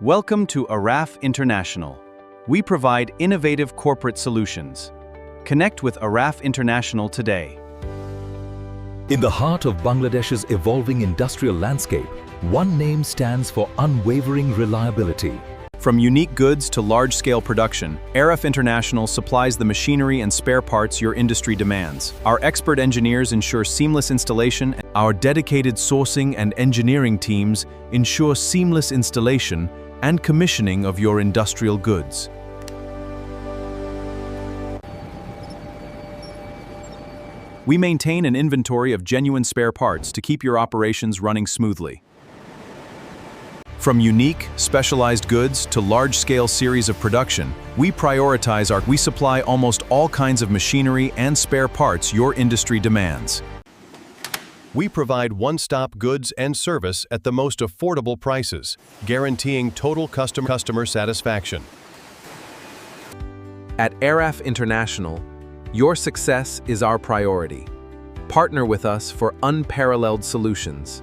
Welcome to Araf International. We provide innovative corporate solutions. Connect with Araf International today. In the heart of Bangladesh's evolving industrial landscape, one name stands for unwavering reliability. From unique goods to large-scale production, Araf International supplies the machinery and spare parts your industry demands. Our expert engineers ensure seamless installation. Our dedicated sourcing and engineering teams ensure seamless installation and commissioning of your industrial goods. We maintain an inventory of genuine spare parts to keep your operations running smoothly. From unique, specialized goods to large-scale series of production, we supply almost all kinds of machinery and spare parts your industry demands. We provide one-stop goods and service at the most affordable prices, guaranteeing total customer satisfaction. At Araf International, your success is our priority. Partner with us for unparalleled solutions.